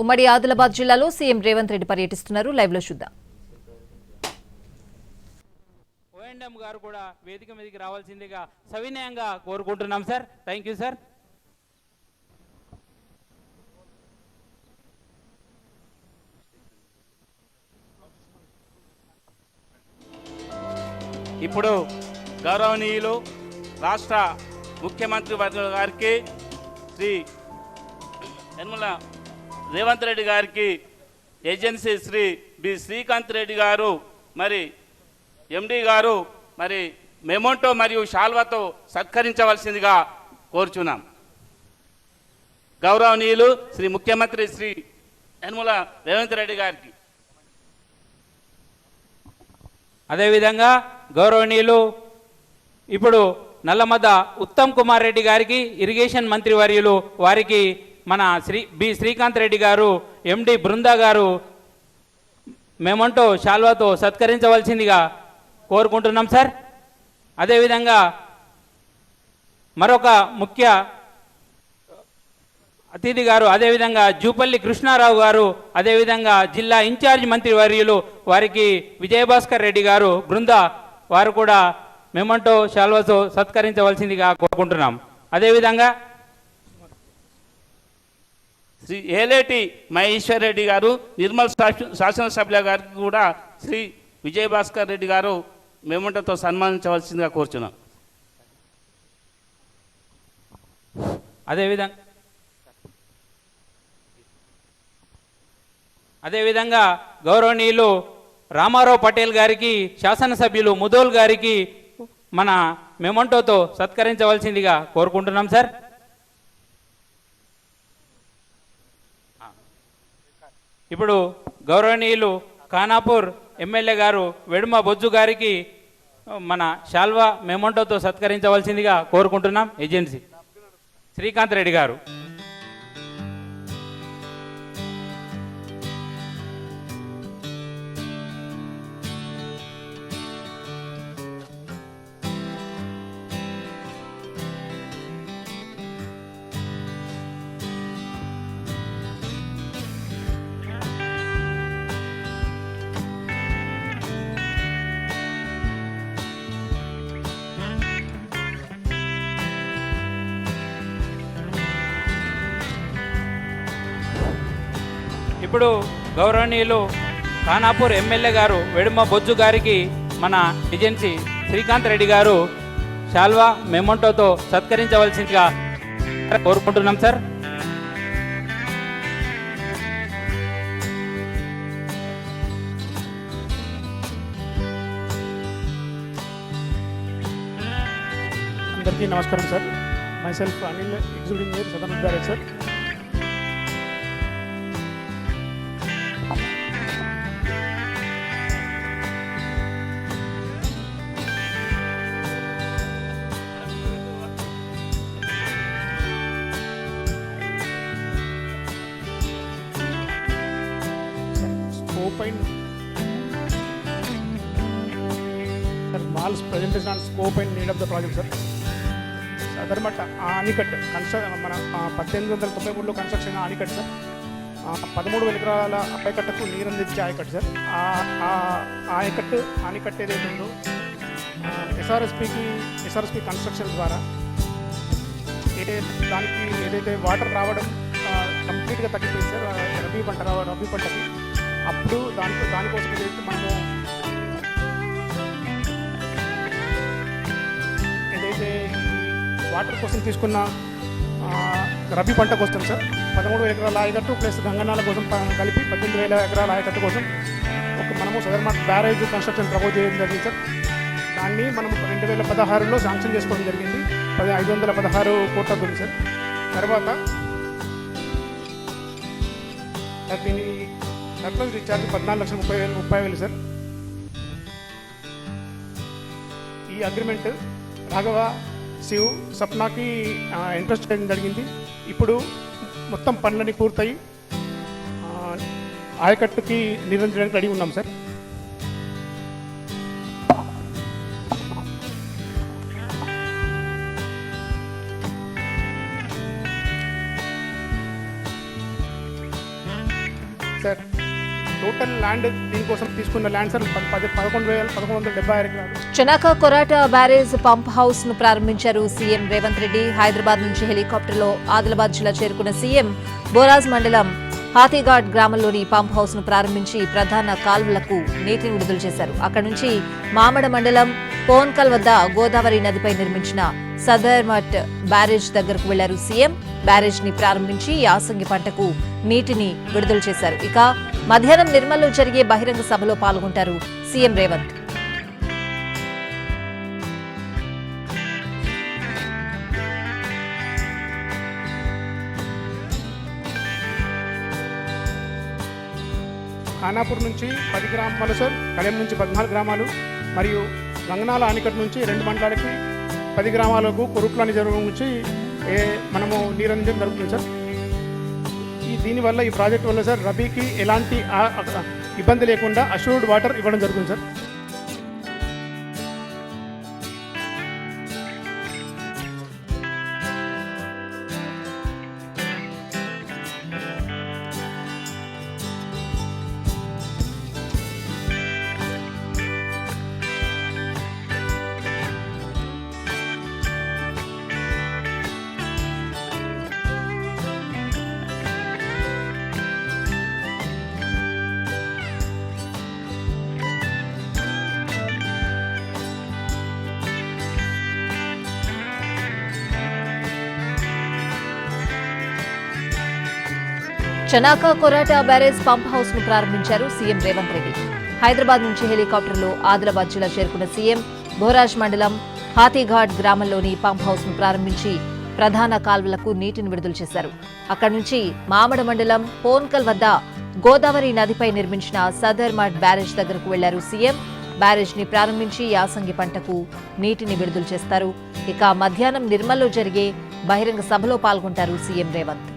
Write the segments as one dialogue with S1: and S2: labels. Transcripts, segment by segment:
S1: ఉమ్మడి ఆదిలాబాద్ జిల్లాలో సీఎం రేవంత్ రెడ్డి పర్యటిస్తున్నారు. లైవ్ లో చూద్దాం.
S2: ఓఎండ్ఎం గారు కూడా వేదిక మీదకి రావాల్సిందిగా సవినయంగా కోరుకుంటున్నాం సార్. Thank you sir. ఇప్పుడు గౌరవనీయులు రాష్ట్ర ముఖ్యమంత్రి వర్యుల గారికి శ్రీ యనమల రేవంత్ రెడ్డి గారికి ఏజెన్సీ శ్రీ బి శ్రీకాంత్ రెడ్డి గారు మరి ఎండి గారు మరి మెమోంటో మరియు శాల్వాతో సత్కరించవలసిందిగా కోరుచున్నాం. గౌరవనీయులు శ్రీ ముఖ్యమంత్రి శ్రీ యనమల రేవంత్ రెడ్డి గారికి. అదేవిధంగా గౌరవనీయులు ఇప్పుడు నల్లమద్ద ఉత్తమ్ కుమార్ రెడ్డి గారికి ఇరిగేషన్ మంత్రి వర్యులు వారికి మన బి శ్రీకాంత్ రెడ్డి గారు ఎండి బృందా గారు మెమోంటో శాల్వాతో సత్కరించవలసిందిగా కోరుకుంటున్నాం సార్. అదేవిధంగా మరొక ముఖ్య అతిథి గారు అదేవిధంగా జూపల్లి కృష్ణారావు గారు అదేవిధంగా జిల్లా ఇన్ఛార్జ్ మంత్రి వర్యులు వారికి విజయభాస్కర్ రెడ్డి గారు బృంద వారు కూడా మెమోంటో శాల్వాతో సత్కరించవలసిందిగా కోరుకుంటున్నాం. అదేవిధంగా శ్రీ ఏలేటి మహేశ్వర్ రెడ్డి గారు నిర్మల్ శాసనసభ్యుల గారికి కూడా శ్రీ విజయభాస్కర్ రెడ్డి గారు మెమోంటోతో సన్మానించవలసిందిగా కోరుచున్నాం. అదేవిధంగా గౌరవనీయులు రామారావు పటేల్ గారికి శాసనసభ్యులు ముదోల్ గారికి మన మెమోంటోతో సత్కరించవలసిందిగా కోరుకుంటున్నాం సార్. ఇప్పుడు గౌరవనీయులు ఖానాపూర్ ఎమ్మెల్యే గారు వెడుమ బొజ్జు గారికి మన శాల్వా మెమోంటోతో సత్కరించవలసిందిగా కోరుకుంటున్నాం. ఏజెన్సీ శ్రీకాంత్ రెడ్డి గారు. ఇప్పుడు గౌరవనీయులు ఖానాపూర్ ఎమ్మెల్యే గారు వెడుమ బొజ్జు గారికి మన ఏజెన్సీ శ్రీకాంత్ రెడ్డి గారు శాల్వా మెమోంటోతో సత్కరించవలసిందిగా కోరుకుంటున్నాం సార్.
S3: అందరికీ నమస్కారం sir. My self Anil, executive engineer, southern director. Mal's presentation on scope and need of the project, sir. Sadarmat ఆనికట్ మన 1893లో కన్స్ట్రక్షన్ ఆనికట్ సార్. 13,000 ఎకరాల ఆయకట్టుకు నీరు అందించే ఆయకట్టు సార్. ఆనికట్టు ఏదైతే ఉందో ఎస్ఆర్ఎస్పి కన్స్ట్రక్షన్ ద్వారా దానికి ఏదైతే వాటర్ రావడం కంప్లీట్గా తగ్గిపోయింది సార్ రబీ పంటకి. అప్పుడు దానికోసం ఏదైతే మనము ఏదైతే వాటర్ కోసం తీసుకున్న రబీ పంట కోసం సార్ 13,000 ఎకరాల ఆయకట్టు ప్లస్ గంగనాల కోసం కలిపి 18,000 ఎకరాల ఆయకట్టు కోసం మనము సదర్మాట్ బ్యారేజ్ కన్స్ట్రక్షన్ ప్రపోజ్ చేయడం జరిగింది సార్. దాన్ని మనం 2016లో శాంక్షన్ చేసుకోవడం జరిగింది. 516 కోట్ల ఉంది సార్. తర్వాత దీని సర్ప్లస్ రీఛార్జ్ 14,30,000 సార్. ఈ అగ్రిమెంట్ రాఘవ, శివ్, సప్నాకి ఇంట్రెస్ట్ చేయడం జరిగింది. ఇప్పుడు మొత్తం పనులన్నీ పూర్తయి ఆయకట్టుకి నిర్వహించడానికి రెడీ ఉన్నాం సార్. సార్ టోటల్ ల్యాండ్ దీనికోసం తీసుకున్న ల్యాండ్ సార్ 11,1176 ఎకరాలు.
S1: Chanaka Korata barrage pump house ను ప్రారంభించారు సీఎం రేవంత్ రెడ్డి. హైదరాబాద్ నుంచి హెలికాప్టర్లో ఆదిలాబాద్ జిల్లా చేరుకున్న సీఎం బోరాజ్ మండలం హాతీఘాట్ గ్రామంలోని పంప్ హౌస్ ను ప్రారంభించి ప్రధాన కాల్వలకు నీటిని విడుదల చేశారు. అక్కడి నుంచి మామడ మండలం పోన్కల్ వద్ద గోదావరి నదిపై నిర్మించిన సదర్మట్ బ్యారేజ్ దగ్గరకు వెళ్లారు సీఎం. బ్యారేజ్ ని ప్రారంభించి యాసంగి పంటకు నీటిని విడుదల చేశారు. ఇక మధ్యాహ్నం నిర్మల్లో జరిగే బహిరంగ సభలో పాల్గొంటారు సీఎం రేవంత్.
S3: ఖానాపూర్ నుంచి 10 గ్రామాలు సార్, కళ్యాణ్ నుంచి 14 గ్రామాలు మరియు గంగనాల ఆనికట్ నుంచి 2 మండలాలకి 10 గ్రామాలకు కొరుట్ల నిజవర్గం నుంచి మనము నీరంజన్ జరుగుతుంది సార్. దీనివల్ల ఈ ప్రాజెక్ట్ వల్ల సార్ రబీకి ఎలాంటి ఇబ్బంది లేకుండా అష్యూర్డ్ వాటర్ ఇవ్వడం జరుగుతుంది sir.
S1: Chanaka Korata barrage pump house ను ప్రారంభించారు సీఎం రేవంత్ రెడ్డి. హైదరాబాద్ నుంచి హెలికాప్టర్లో ఆదిలాబాద్ జిల్లా చేరుకున్న సీఎం బోరాజ్ మండలం హాతీఘాట్ గ్రామంలోని పంప్ హౌస్ ను ప్రారంభించి ప్రధాన కాల్వలకు నీటిని విడుదల చేశారు. అక్కడి నుంచి మామడ మండలం పోన్కల్ వద్ద గోదావరి నదిపై నిర్మించిన సదర్మట్ బ్యారేజ్ దగ్గరకు వెళ్లారు సీఎం. బ్యారేజ్ ని ప్రారంభించి యాసంగి పంటకు నీటిని విడుదల చేస్తారు. ఇక మధ్యాహ్నం నిర్మల్లో జరిగే బహిరంగ సభలో పాల్గొంటారు CM Revanth.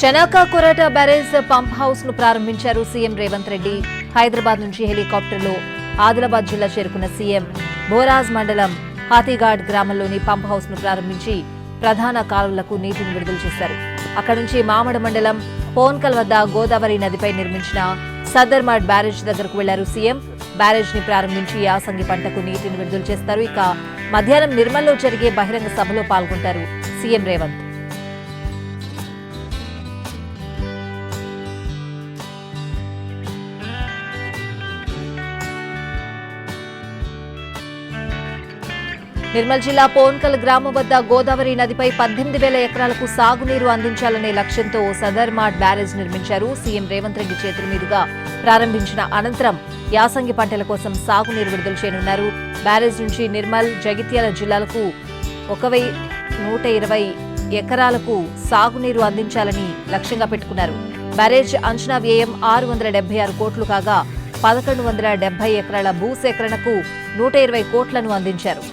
S1: Chanaka Korata barrage pump house ను ప్రారంభించారు సీఎం రేవంత్ రెడ్డి. హైదరాబాద్ నుంచి హెలికాప్టర్లో ఆదిలాబాద్ జిల్లా చేరుకున్న సీఎం బోరాజ్ మండలం హాతీఘాట్ గ్రామంలోని పంప్ హౌస్ ను ప్రారంభించి ప్రధాన కాలువలకు నీటిని విడుదల చేశారు. అక్కడి నుంచి మామడ మండలం పోన్కల్ వద్ద గోదావరి నదిపై నిర్మించిన సదర్మడ్ బ్యారేజ్ దగ్గరకు వెళ్లారు సీఎం. బ్యారేజ్ ని ప్రారంభించి యాసంగి పంటకు నీటిని విడుదల చేస్తారు. ఇక మధ్యాహ్నం నిర్మల్లో జరిగే బహిరంగ సభలో పాల్గొంటారు సీఎం రేవంత్. నిర్మల్ జిల్లా పోన్కల్ గ్రామం వద్ద గోదావరి నదిపై 18,000 ఎకరాలకు సాగునీరు అందించాలనే లక్ష్యంతో సదర్మాడ్ బ్యారేజ్ నిర్మించారు. సీఎం రేవంత్ రెడ్డి చేతుల మీదుగా ప్రారంభించిన అనంతరం యాసంగి పంటల కోసం సాగునీరు విడుదల చేయనున్నారు. బ్యారేజ్ నుంచి నిర్మల్, జగిత్యాల జిల్లాలకు 1,120 ఎకరాలకు సాగునీరు అందించాలని లక్ష్యంగా పెట్టుకున్నారు. బ్యారేజ్ అంచనా వ్యయం 676 కోట్లు కాగా 1,170 ఎకరాల భూసేకరణకు 120 కోట్లను అందించారు.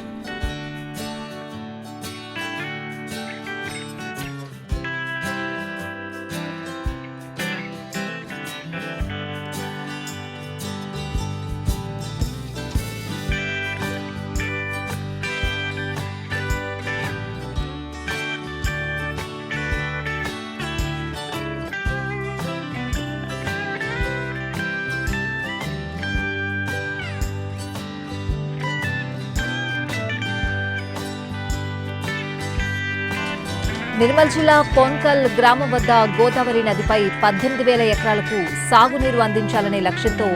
S1: నిర్మల్ జిల్లా పోన్కల్ గ్రామం వద్ద గోదావరి నదిపై 18,000 ఎకరాలకు సాగునీరు అందించాలనే లక్ష్యంతో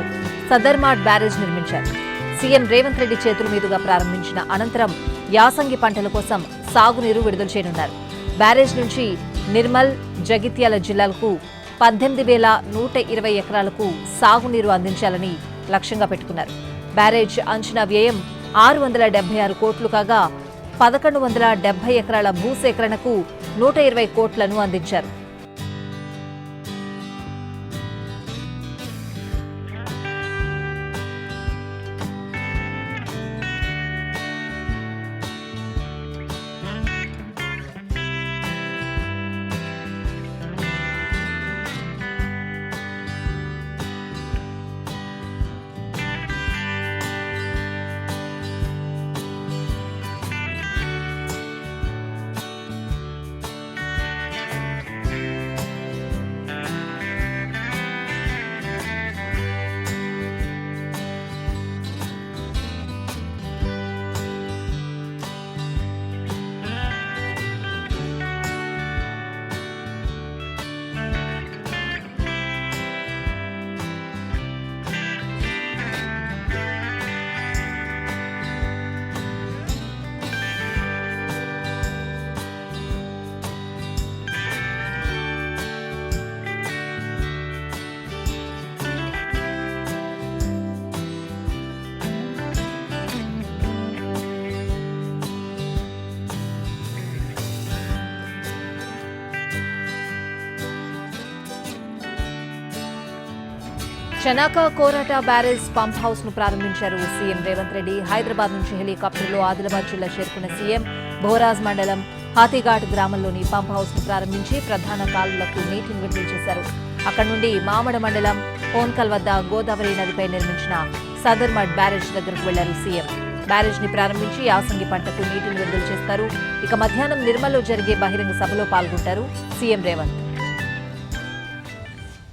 S1: సదర్మాడ్ బ్యారేజ్ నిర్మించారు. సీఎం రేవంత్ రెడ్డి చేతుల మీదుగా ప్రారంభించిన అనంతరం యాసంగి పంటల కోసం సాగునీరు విడుదల చేయనున్నారు. బ్యారేజ్ నుంచి నిర్మల్, జగిత్యాల జిల్లాలకు 18,120 ఎకరాలకు సాగునీరు అందించాలని లక్ష్యంగా పెట్టుకున్నారు. బ్యారేజ్ అంచనా వ్యయం 676 కోట్లు కాగా 1,170 ఎకరాల భూసేకరణకు 120 కోట్లను అందించారు. చనాక కోరాట బ్యారేజ్ పంప్ హౌస్ ను ప్రారంభించారు సీఎం రేవంత్ రెడ్డి. హైదరాబాద్ నుంచి హెలికాప్టర్లో ఆదిలాబాద్ జిల్లా చేరుకున్న సీఎం బోరాజ్ మండలం హాతీఘాట్ గ్రామంలోని పంప్ హౌస్ ను ప్రారంభించి ప్రధాన కాలువలకు నీటిని విడుదల చేశారు. అక్కడి నుండి మామడ మండలం పోన్కల్ వద్ద గోదావరి నదిపై నిర్మించిన సదర్మడ్ బ్యారేజ్ దగ్గరకు వెళ్లారు సీఎం. బ్యారేజ్ ని ప్రారంభించి యాసంగి పంటకు నీటిని విడుదల చేస్తారు. ఇక మధ్యాహ్నం నిర్మల్లో జరిగే బహిరంగ సభలో పాల్గొంటారు సీఎం రేవంత్.